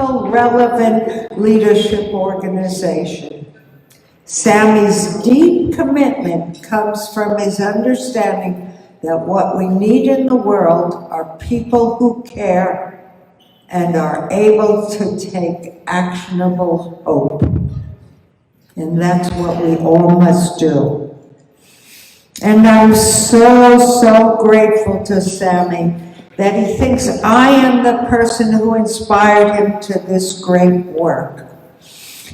meaningful, relevant leadership organization. Sammy's deep commitment comes from his understanding that what we need in the world are people who care and are able to take actionable hope. And that's what we all must do. And I'm so grateful to Sammy that he thinks I am the person who inspired him to this great work.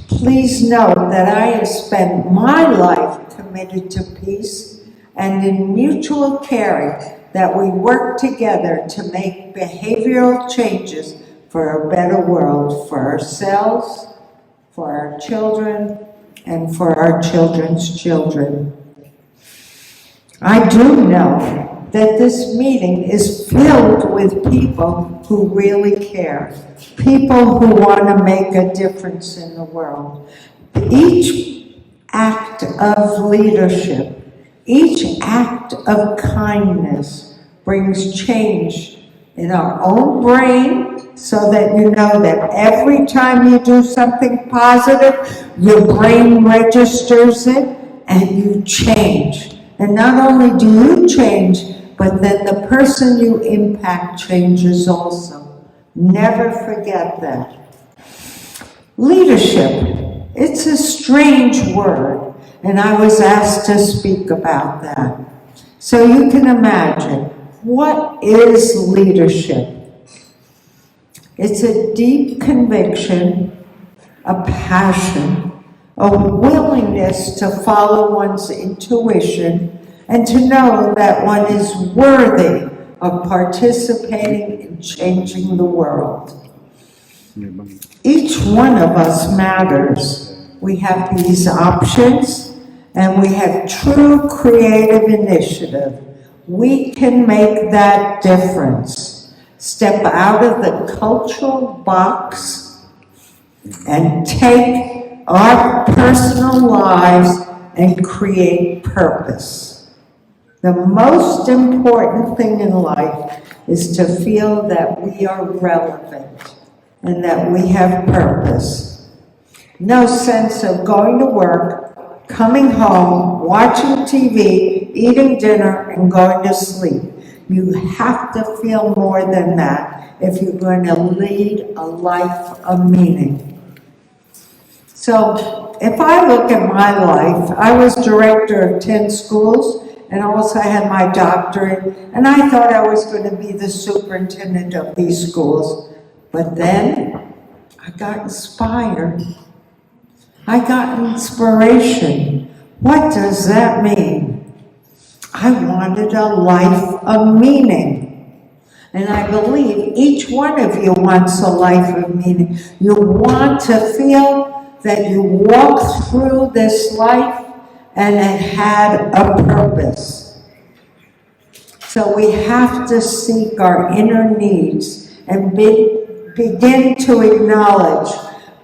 Please note that I have spent my life committed to peace and in mutual caring, that we work together to make behavioral changes for a better world for ourselves, for our children, and for our children's children. I do know that this meeting is filled with people who really care, people who want to make a difference in the world. Each act of leadership, each act of kindness brings change in our own brain, so that you know that every time you do something positive, your brain registers it and you change. And not only do you change, but then the person you impact changes also. Never forget that. Leadership, it's a strange word, and I was asked to speak about that. So you can imagine, what is leadership? It's a deep conviction, a passion, a willingness to follow one's intuition and to know that one is worthy of participating in changing the world. Each one of us matters. We have these options and we have true creative initiative. We can make that difference. Step out of the cultural box and take our personal lives and create purpose. The most important thing in life is to feel that we are relevant and that we have purpose. No sense of going to work, coming home, watching TV, eating dinner, and going to sleep. You have to feel more than that if you're going to lead a life of meaning. So if I look at my life, I was director of 10 schools and also had my doctorate, and I thought I was going to be the superintendent of these schools. But then I got inspired. I got inspiration. What does that mean? I wanted a life of meaning. And I believe each one of you wants a life of meaning. You want to feel that you walked through this life and it had a purpose. So we have to seek our inner needs and begin to acknowledge,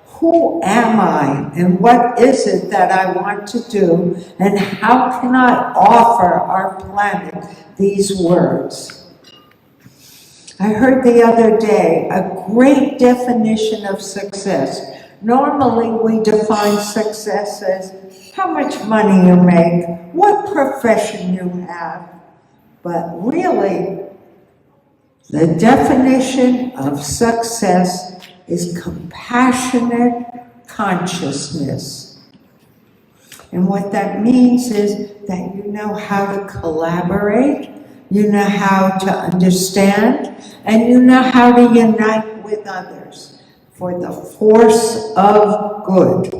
who am I and what is it that I want to do and how can I offer our planet these words? I heard the other day a great definition of success. Normally, we define success as how much money you make, what profession you have. But really, the definition of success is compassionate consciousness. And what that means is that you know how to collaborate, you know how to understand, and you know how to unite with others for the force of good.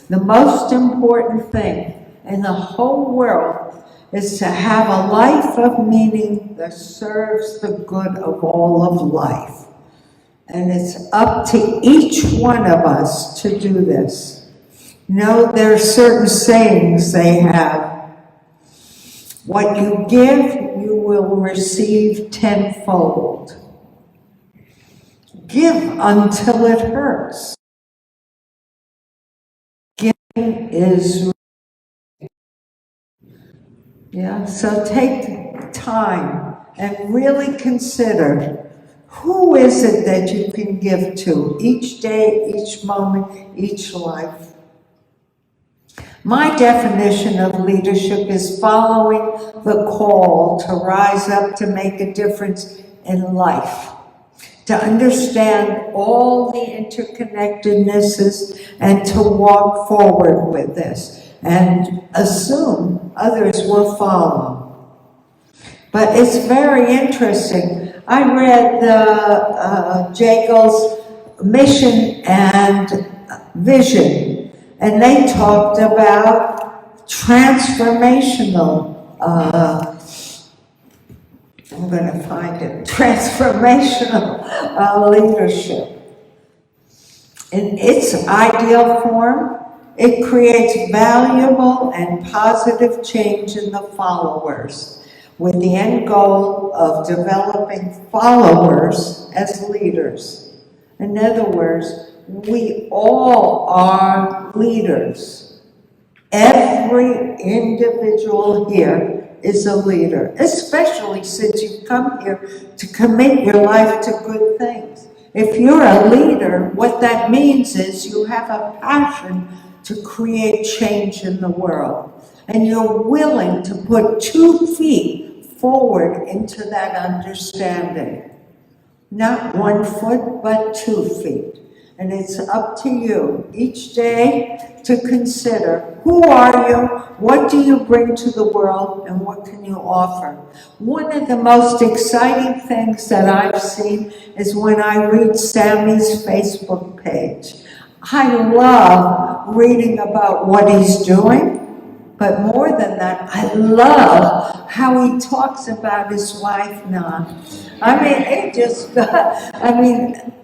The most important thing in the whole world is to have a life of meaning that serves the good of all of life. And it's up to each one of us to do this. You know, there are certain sayings they have. What you give, you will receive tenfold. Give until it hurts. Giving is, so take time and really consider, Who is it that you can give to each day, each moment, each life? My definition of leadership is following the call to rise up to make a difference in life, to understand all the interconnectednesses and to walk forward with this and assume others will follow. But it's very interesting. I read Jagils' mission and vision, and they talked about transformational, I'm going to find it, transformational leadership. In its ideal form, it creates valuable and positive change in the followers, with the end goal of developing followers as leaders. In other words, we all are leaders. Every individual here is a leader, especially since you've come here to commit your life to good things. If you're a leader, what that means is you have a passion to create change in the world, and you're willing to put 2 feet forward into that understanding. Not 1 foot, but 2 feet. And it's up to you each day to consider, who are you, what do you bring to the world, and what can you offer? One of the most exciting things that I've seen is when I read Sammy's Facebook page. I love reading about what he's doing, but more than that, I love how he talks about his wife now. I mean,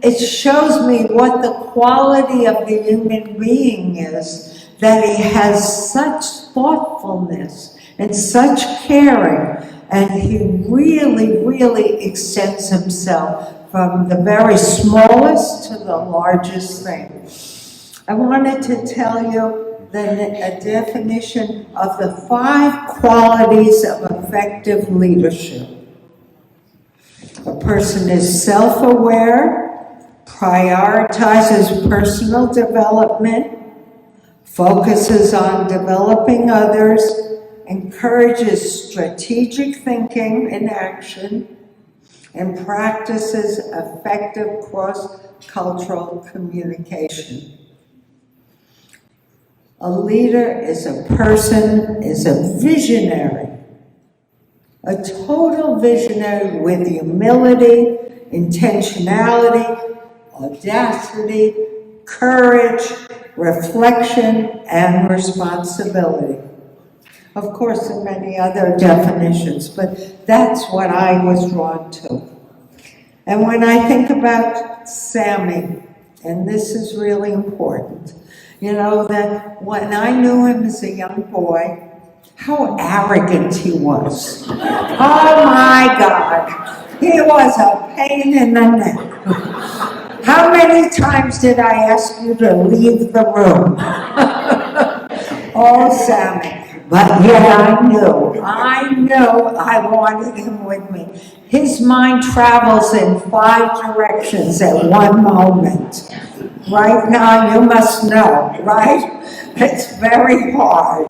it shows me what the quality of the human being is, that he has such thoughtfulness and such caring, and he really, really extends himself from the very smallest to the largest thing. I wanted to tell you a definition of the 5 qualities of effective leadership. A person is self-aware, prioritizes personal development, focuses on developing others, encourages strategic thinking and action, and practices effective cross-cultural communication. A leader is a person, is a visionary, a total visionary with humility, intentionality, audacity, courage, reflection, and responsibility. Of course, there are many other definitions, but that's what I was drawn to. And when I think about Sammy, and this is really important, you know, that when I knew him as a young boy, how arrogant he was. Oh my God, he was a pain in the neck. How many times did I ask you to leave the room? Oh, Sammy. But yet I knew I wanted him with me. His mind travels in 5 directions at one moment. Right now, you must know, right? It's very hard.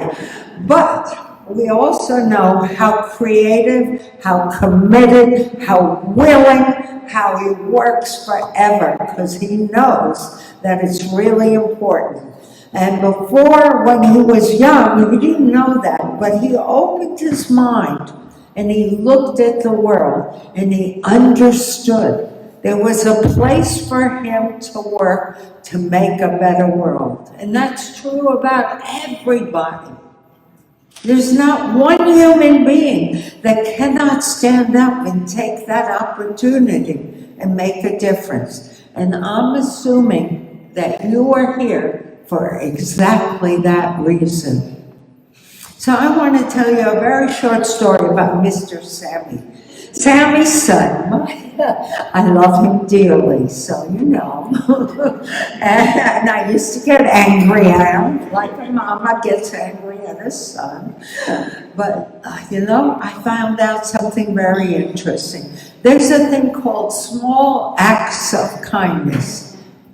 But we also know how creative, how committed, how willing, how he works forever, because he knows that it's really important. And before, when he was young, he didn't know that, but he opened his mind and he looked at the world and he understood there was a place for him to work to make a better world. And that's true about everybody. There's not one human being that cannot stand up and take that opportunity and make a difference. And I'm assuming that you are here for exactly that reason. So I want to tell you a very short story about Mr. Sammy. Sammy's son, I love him dearly, so you know. And I used to get angry at him, like my mama gets angry at her son. But, you know, I found out something very interesting. There's a thing called small acts of kindness.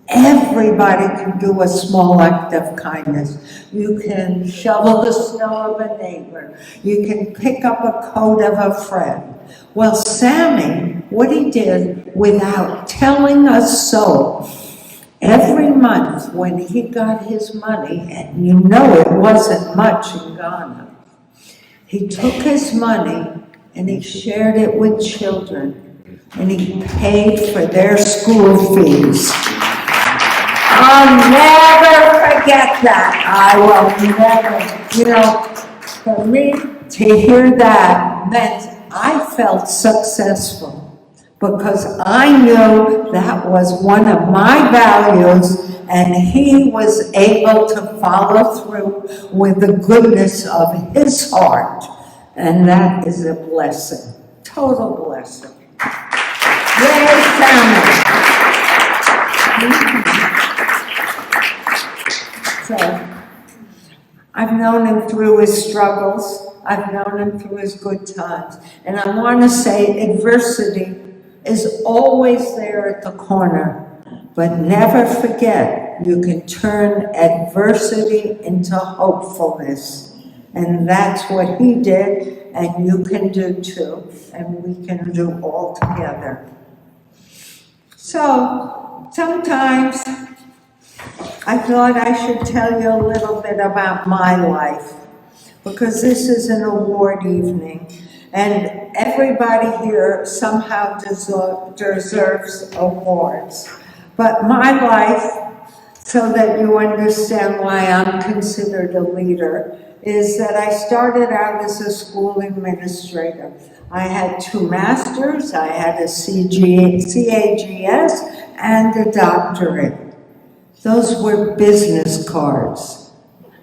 Everybody can do a small act of kindness. You can shovel the snow of a neighbor. You can pick up a coat of a friend. Well, Sammy, what he did without telling us so, every month when he got his money, and you know it wasn't much in Ghana, he took his money and he shared it with children, and he paid for their school fees. I'll never forget that. I will never, you know, for me to hear that meant I felt successful because I knew that was one of my values, and he was able to follow through with the goodness of his heart. And that is a blessing, total blessing. Yay, Sammy. So, I've known him through his struggles. I've known him through his good times. And I want to say adversity is always there at the corner. But never forget, you can turn adversity into hopefulness. And that's what he did, and you can do too. And we can do all together. So, sometimes I thought I should tell you a little bit about my life, because this is an award evening, and everybody here somehow deserves awards. But my life, so that you understand why I'm considered a leader, is that I started out as a school administrator. I had 2 masters, I had a CAGS, and a doctorate. Those were business cards.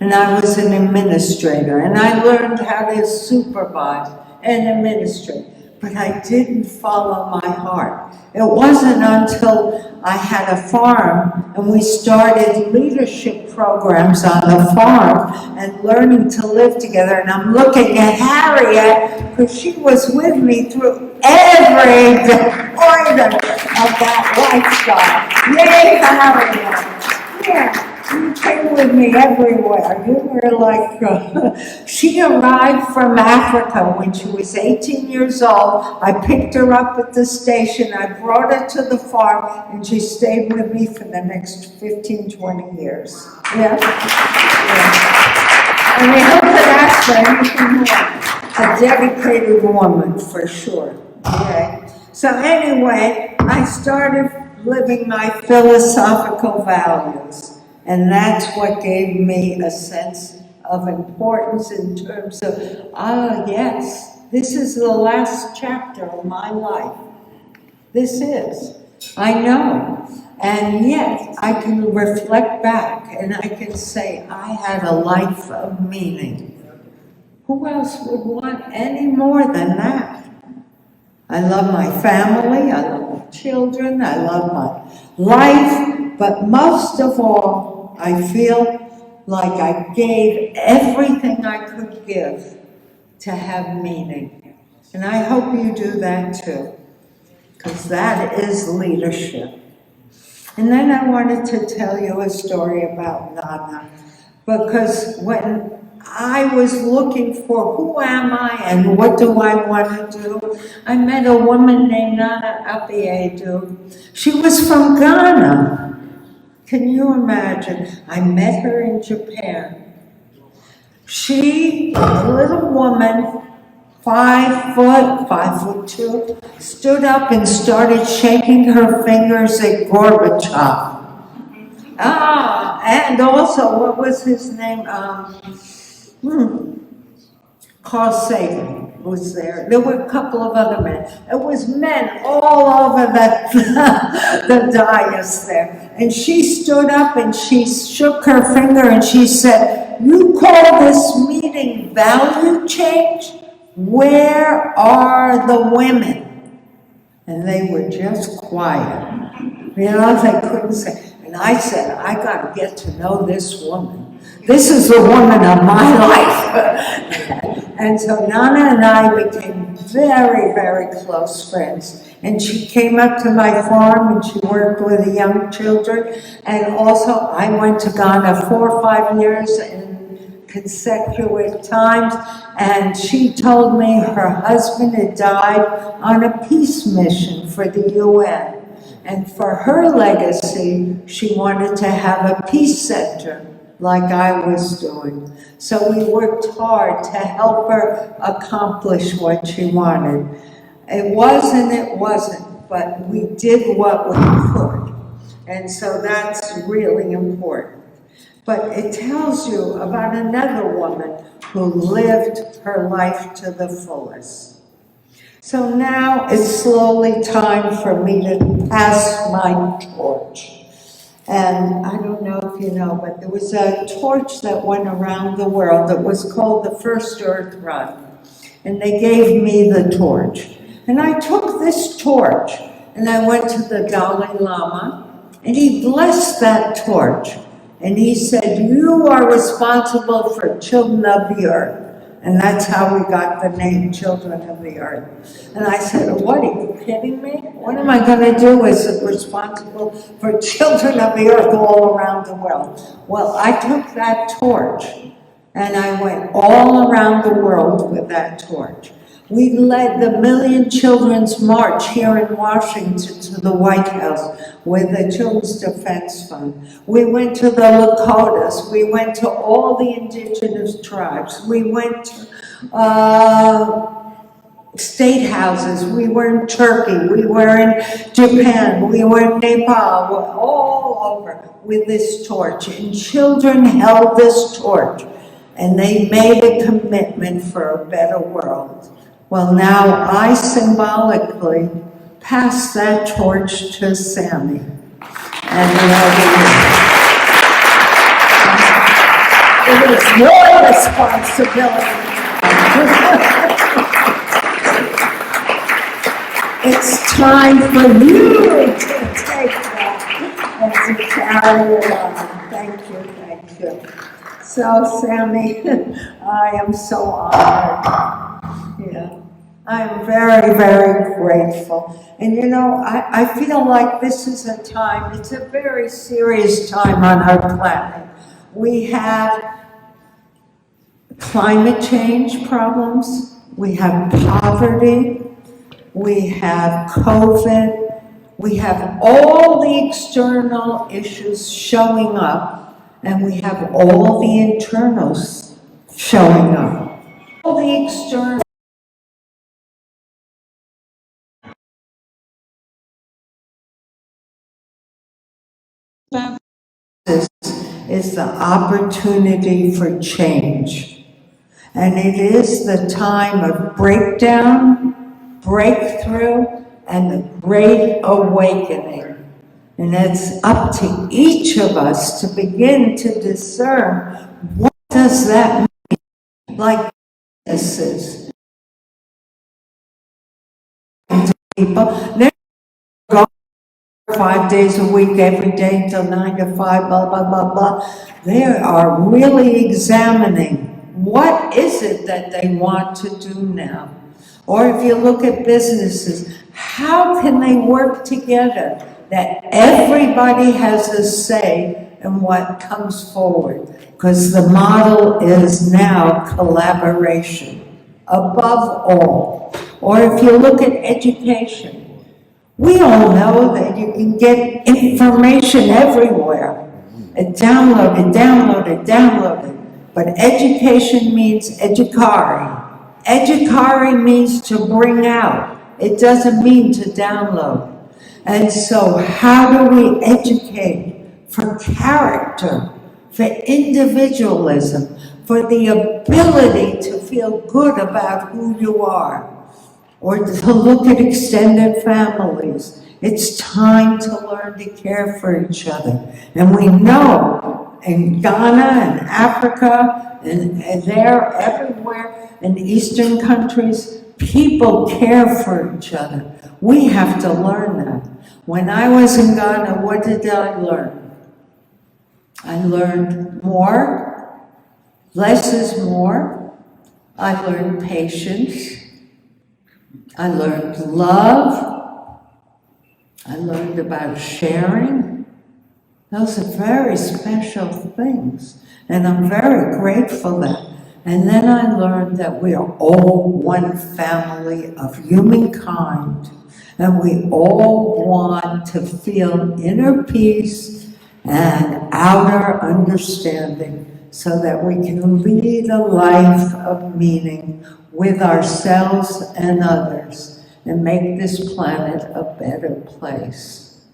And I was an administrator, and I learned how to supervise and administrate. But I didn't follow my heart. It wasn't until I had a farm and we started leadership programs on the farm and learning to live together. And I'm looking at Harriet, because she was with me through every point of that lifestyle. Yay, Harriet! Yeah. You came with me everywhere. You were like, she arrived from Africa when she was 18 years old. I picked her up at the station. I brought her to the farm, and she stayed with me for the next 15, 20 years. Yeah? And I hope that ask for anything more. A dedicated woman, for sure. Okay? So anyway, I started living my philosophical values. And that's what gave me a sense of importance in terms of, yes, this is the last chapter of my life. This is. I know. And yet, I can reflect back and I can say, I had a life of meaning. Who else would want any more than that? I love my family, I love my children, I love my life, but most of all, I feel like I gave everything I could give to have meaning. And I hope you do that too, because that is leadership. And then I wanted to tell you a story about Nana, because when I was looking for who am I and what do I want to do, I met a woman named Nana Apiedu. She was from Ghana. Can you imagine? I met her in Japan. She, a little woman, 5'2", stood up and started shaking her fingers at Gorbachev. And also, what was his name? Carl Sagan was there. There were a couple of other men. It was men all over the dais there. And she stood up and she shook her finger and she said, "You call this meeting value change? Where are the women?" and they were just quiet. You know, they couldn't say. And I said, I got to get to know this woman. This is the woman of my life. And so Nana and I became very, very close friends. And she came up to my farm and she worked with the young children. And also I went to Ghana 4 or 5 years in consecutive times. And she told me her husband had died on a peace mission for the UN. And for her legacy, she wanted to have a peace center like I was doing. So we worked hard to help her accomplish what she wanted. It wasn't, but we did what we could. And so that's really important. But it tells you about another woman who lived her life to the fullest. So now it's slowly time for me to pass my torch. And I don't know if you know, but there was a torch that went around the world that was called the First Earth Run. And they gave me the torch. And I took this torch and I went to the Dalai Lama and he blessed that torch. And he said, you are responsible for children of the earth. And that's how we got the name Children of the Earth. And I said, what, are you kidding me? What am I going to do as responsible for children of the earth all around the world? Well, I took that torch and I went all around the world with that torch. We led the Million Children's March here in Washington to the White House with the Children's Defense Fund. We went to the Lakotas. We went to all the indigenous tribes. We went to state houses. We were in Turkey. We were in Japan. We were in Nepal. We're all over with this torch. And children held this torch. And they made a commitment for a better world. Well, now I symbolically pass that torch to Sammy. And it is your responsibility. It's time for you to take that and to carry it on. Thank you. So, Sammy, I am so honored. Yeah. I'm very, very grateful. And you know, I feel like this is a time, it's a very serious time on our planet. We have climate change problems, we have poverty, we have COVID, we have all the external issues showing up, and we have all the internals showing up. All the external is the opportunity for change. And it is the time of breakdown, breakthrough, and the great awakening. And it's up to each of us to begin to discern, what does that mean? Like businesses. People, they're going 5 days a week, every day until 9 to 5, blah, blah, blah, blah. They are really examining what is it that they want to do now. Or if you look at businesses, how can they work together that everybody has a say in what comes forward? Because the model is now collaboration, above all. Or if you look at education, we all know that you can get information everywhere. And download it. But education means educare. Educare means to bring out. It doesn't mean to download. And so how do we educate for character, for individualism, for the ability to feel good about who you are? Or to look at extended families. It's time to learn to care for each other. And we know in Ghana and Africa and there, everywhere in Eastern countries, people care for each other. We have to learn that. When I was in Ghana, what did I learn? I learned more. Less is more. I learned patience. I learned love. I learned about sharing. Those are very special things. And I'm very grateful that. And then I learned that we are all one family of humankind. And we all want to feel inner peace and outer understanding so that we can lead a life of meaning with ourselves and others and make this planet a better place.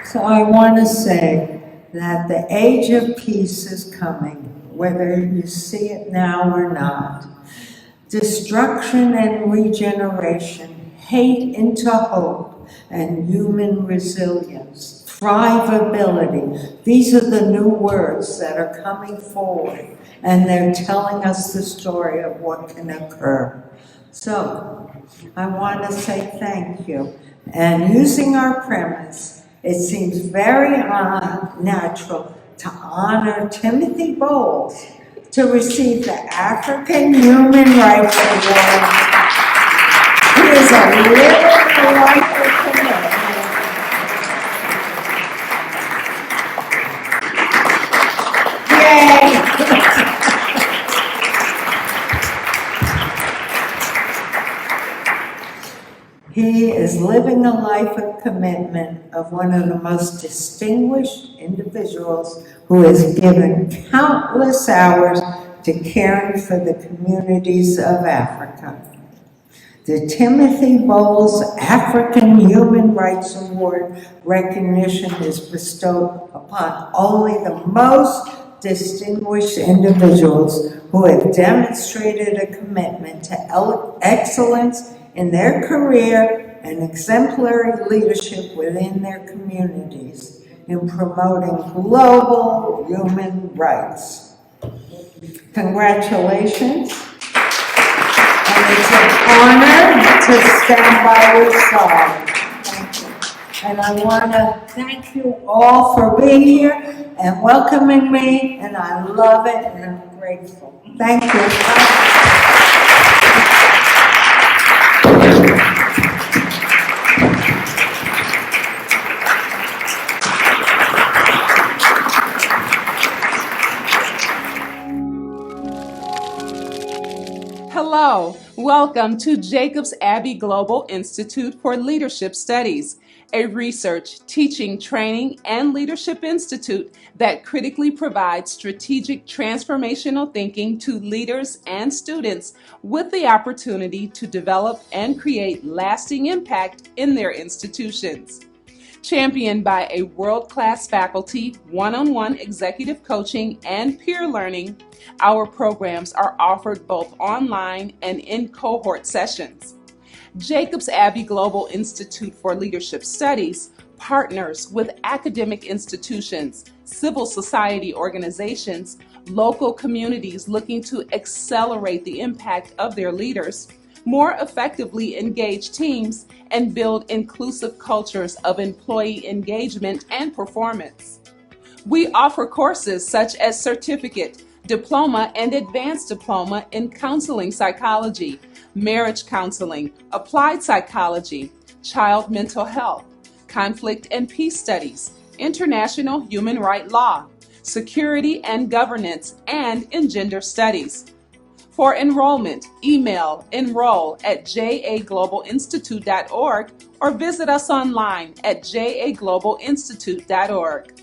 So I want to say that the age of peace is coming, whether you see it now or not. Destruction and regeneration, hate into hope, and human resilience, thrivability. These are the new words that are coming forward, and they're telling us the story of what can occur. So, I want to say thank you. And using our premise, it seems very natural to honor Timothy Bowles to receive the African Human Rights Award. He is a living life of commitment. Yay! He is living a life of commitment of one of the most distinguished individuals who has given countless hours to caring for the communities of Africa. The Timothy Bowles African Human Rights Award recognition is bestowed upon only the most distinguished individuals who have demonstrated a commitment to excellence in their career and exemplary leadership within their communities in promoting global human rights. Congratulations. And it's an honor to stand by your side. Thank you. And I want to thank you all for being here and welcoming me, and I love it and I'm grateful. Thank you. Hello, welcome to Jacobs Abbey Global Institute for Leadership Studies, a research, teaching, training, and leadership institute that critically provides strategic transformational thinking to leaders and students with the opportunity to develop and create lasting impact in their institutions. Championed by a world-class faculty, one-on-one executive coaching, and peer learning, our programs are offered both online and in cohort sessions. Jacobs Abbey Global Institute for Leadership Studies partners with academic institutions, civil society organizations, local communities looking to accelerate the impact of their leaders, more effectively engage teams, and build inclusive cultures of employee engagement and performance. We offer courses such as certificate, diploma, and advanced diploma in counseling psychology, marriage counseling, applied psychology, child mental health, conflict and peace studies, international human rights law, security and governance, and in gender studies. For enrollment, email enroll@jaglobalinstitute.org or visit us online at jaglobalinstitute.org.